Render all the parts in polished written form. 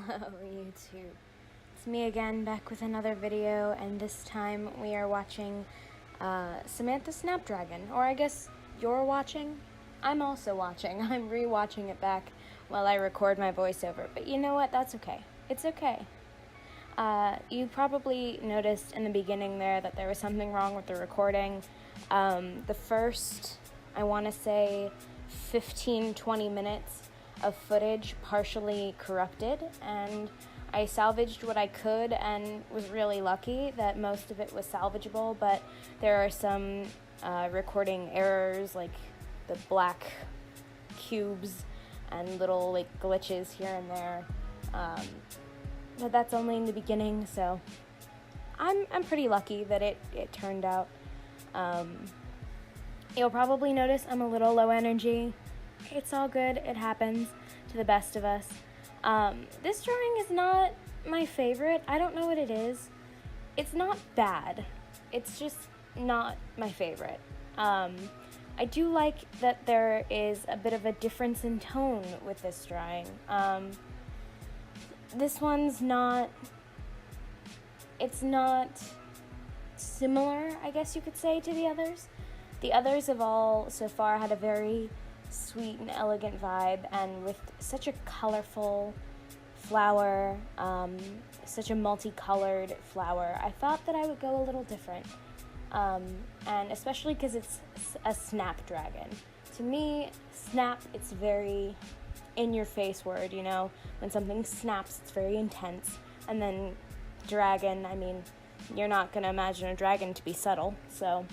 Hello YouTube, it's me again, back with another video, and this time we are watching Samantha Snapdragon, or I guess you're watching? I'm also watching. I'm re-watching it back while I record my voiceover, but you know what, that's okay. It's okay. You probably noticed in the beginning there that there was something wrong with the recording. The first, I want to say 15-20 minutes of footage partially corrupted, and I salvaged what I could and was really lucky that most of it was salvageable, but there are some recording errors, like the black cubes and little like glitches here and there, but that's only in the beginning, so I'm pretty lucky that it turned out. You'll probably notice I'm a little low energy. It's all good, it happens to the best of us. This drawing is not my favorite. I don't know what it is. It's not bad. It's just not my favorite. I do like that there is a bit of a difference in tone with this drawing. This one's not... It's not similar, I guess you could say, to the others. The others have all so far had a very sweet and elegant vibe, and with such a colorful flower, such a multicolored flower, I thought that I would go a little different, and especially because it's a snapdragon. To me, snap, it's very in-your-face word, you know? When something snaps, it's very intense, and then dragon, I mean, you're not gonna imagine a dragon to be subtle, so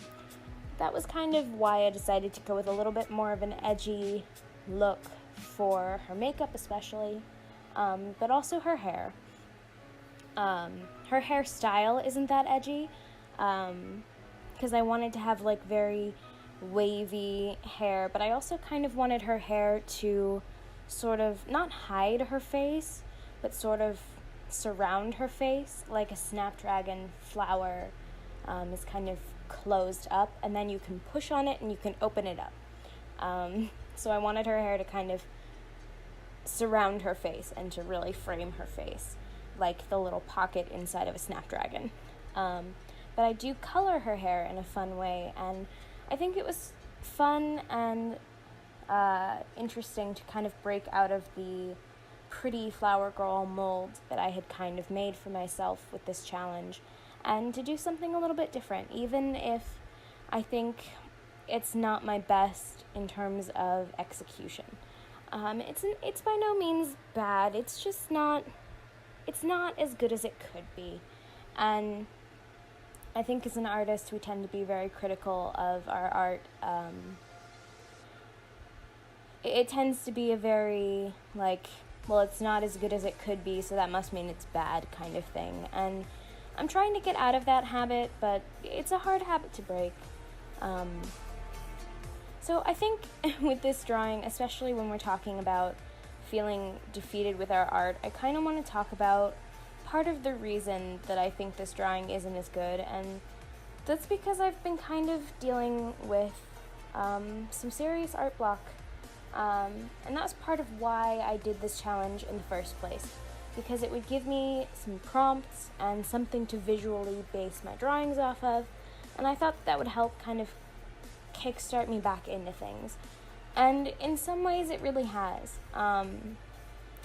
that was kind of why I decided to go with a little bit more of an edgy look for her makeup especially, but also her hair. Her hairstyle isn't that edgy, because I wanted to have like very wavy hair, but I also kind of wanted her hair to sort of not hide her face, but sort of surround her face, like a snapdragon flower is kind of closed up, and then you can push on it and you can open it up. So I wanted her hair to kind of surround her face and to really frame her face, like the little pocket inside of a snapdragon. But I do color her hair in a fun way, and I think it was fun and interesting to kind of break out of the pretty flower girl mold that I had kind of made for myself with this challenge, and to do something a little bit different, even if I think it's not my best in terms of execution. It's by no means bad, it's just not as good as it could be. And I think as an artist, we tend to be very critical of our art. It tends to be a very, like, well, it's not as good as it could be, so that must mean it's bad kind of thing. And I'm trying to get out of that habit, but it's a hard habit to break. So I think with this drawing, especially when we're talking about feeling defeated with our art, I kind of want to talk about part of the reason that I think this drawing isn't as good, and that's because I've been kind of dealing with some serious art block. And that's part of why I did this challenge in the first place, because it would give me some prompts and something to visually base my drawings off of, and I thought that would help kind of kickstart me back into things. And in some ways it really has,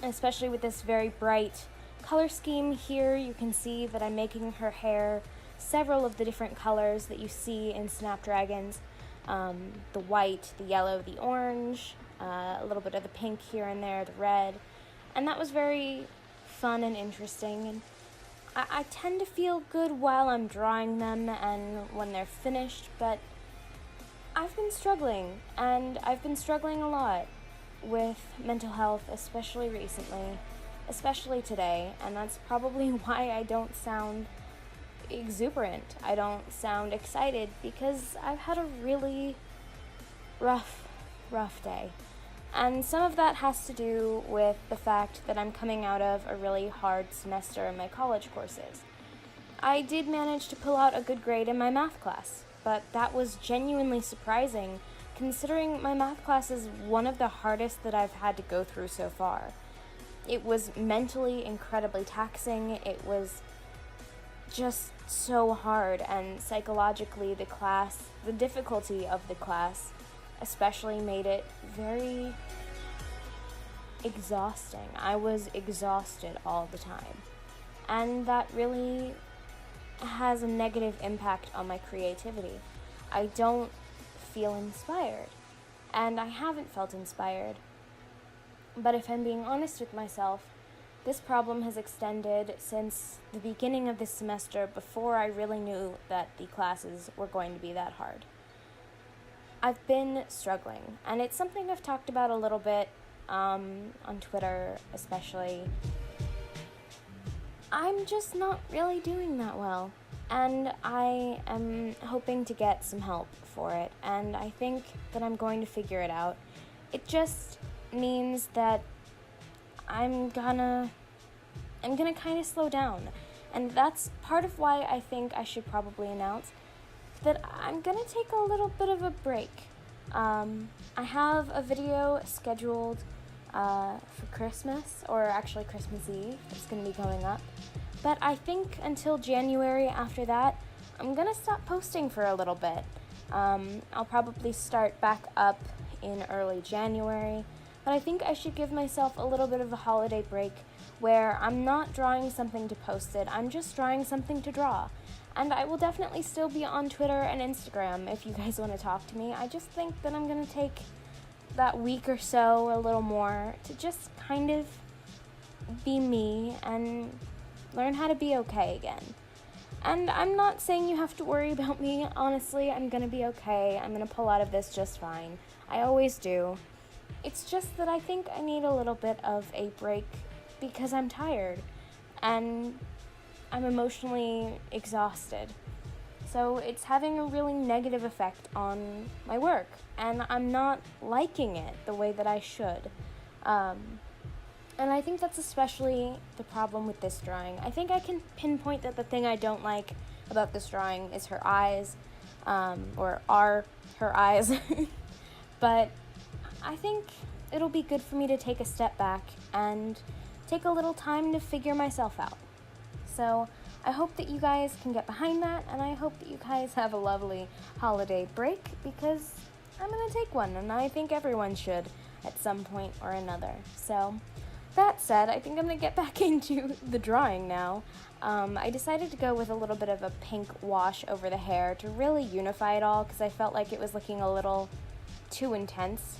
especially with this very bright color scheme here. You can see that I'm making her hair several of the different colors that you see in Snapdragons. The white, the yellow, the orange, a little bit of the pink here and there, the red, and that was very fun and interesting, and I tend to feel good while I'm drawing them and when they're finished, but I've been struggling, and I've been struggling a lot with mental health, especially recently, especially today, and that's probably why I don't sound exuberant. I don't sound excited, because I've had a really rough day. And some of that has to do with the fact that I'm coming out of a really hard semester in my college courses. I did manage to pull out a good grade in my math class, but that was genuinely surprising, considering my math class is one of the hardest that I've had to go through so far. It was mentally incredibly taxing. It was just so hard, and psychologically the difficulty of the class especially made it very exhausting. I was exhausted all the time, and that really has a negative impact on my creativity. I don't feel inspired, and I haven't felt inspired. But if I'm being honest with myself, this problem has extended since the beginning of this semester, before I really knew that the classes were going to be that hard. I've been struggling, and it's something I've talked about a little bit on Twitter especially. I'm just not really doing that well, and I am hoping to get some help for it, and I think that I'm going to figure it out. It just means that I'm gonna kind of slow down, and that's part of why I think I should probably announce that I'm gonna take a little bit of a break. I have a video scheduled for Christmas, or actually Christmas Eve. It's gonna be going up, but I think until January after that, I'm gonna stop posting for a little bit. I'll probably start back up in early January, but I think I should give myself a little bit of a holiday break where I'm not drawing something to post it, I'm just drawing something to draw. And I will definitely still be on Twitter and Instagram if you guys want to talk to me. I just think that I'm going to take that week or so, a little more, to just kind of be me and learn how to be okay again. And I'm not saying you have to worry about me. Honestly, I'm going to be okay. I'm going to pull out of this just fine. I always do. It's just that I think I need a little bit of a break because I'm tired and I'm emotionally exhausted. So it's having a really negative effect on my work, and I'm not liking it the way that I should. And I think that's especially the problem with this drawing. I think I can pinpoint that the thing I don't like about this drawing is her eyes, or are her eyes. But I think it'll be good for me to take a step back and take a little time to figure myself out. So I hope that you guys can get behind that, and I hope that you guys have a lovely holiday break, because I'm going to take one, and I think everyone should at some point or another. So that said, I think I'm going to get back into the drawing now. I decided to go with a little bit of a pink wash over the hair to really unify it all, because I felt like it was looking a little too intense.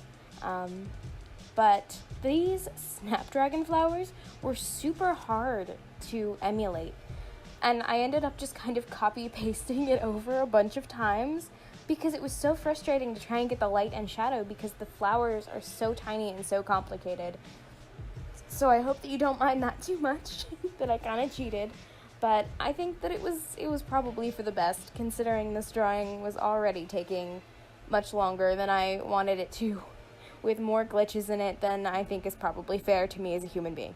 But these Snapdragon flowers were super hard to emulate, and I ended up just kind of copy-pasting it over a bunch of times because it was so frustrating to try and get the light and shadow because the flowers are so tiny and so complicated. So I hope that you don't mind that too much, that I kind of cheated, but I think that it was probably for the best, considering this drawing was already taking much longer than I wanted it to, with more glitches in it than I think is probably fair to me as a human being.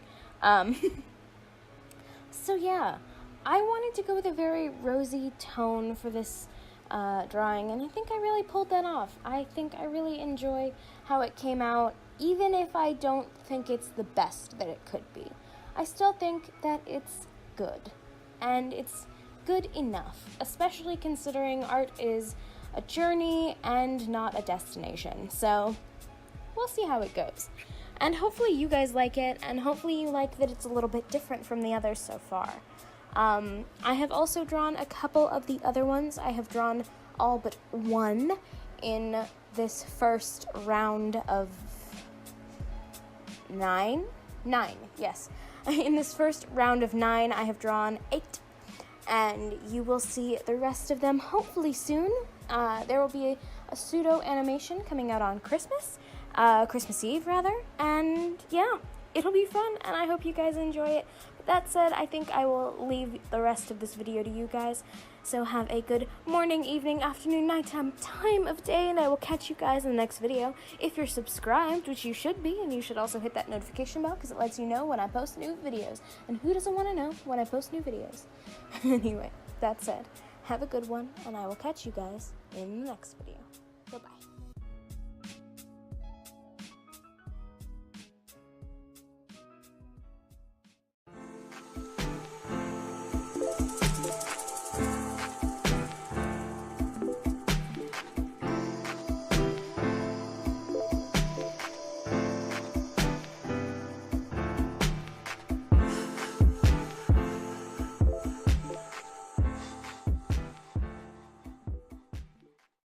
So yeah, I wanted to go with a very rosy tone for this drawing, and I think I really pulled that off. I think I really enjoy how it came out, even if I don't think it's the best that it could be. I still think that it's good, and it's good enough, especially considering art is a journey and not a destination. So we'll see how it goes. And hopefully you guys like it, and hopefully you like that it's a little bit different from the others so far. I have also drawn a couple of the other ones. I have drawn all but one in this first round of nine, yes. In this first round of 9, I have drawn 8, and you will see the rest of them hopefully soon. There will be a pseudo animation coming out on Christmas Eve rather, and yeah, it'll be fun, and I hope you guys enjoy it. But that said, I think I will leave the rest of this video to you guys, so have a good morning, evening, afternoon, nighttime, time of day, and I will catch you guys in the next video. If you're subscribed, which you should be, and you should also hit that notification bell, because it lets you know when I post new videos, and who doesn't want to know when I post new videos? Anyway, that said, have a good one, and I will catch you guys in the next video.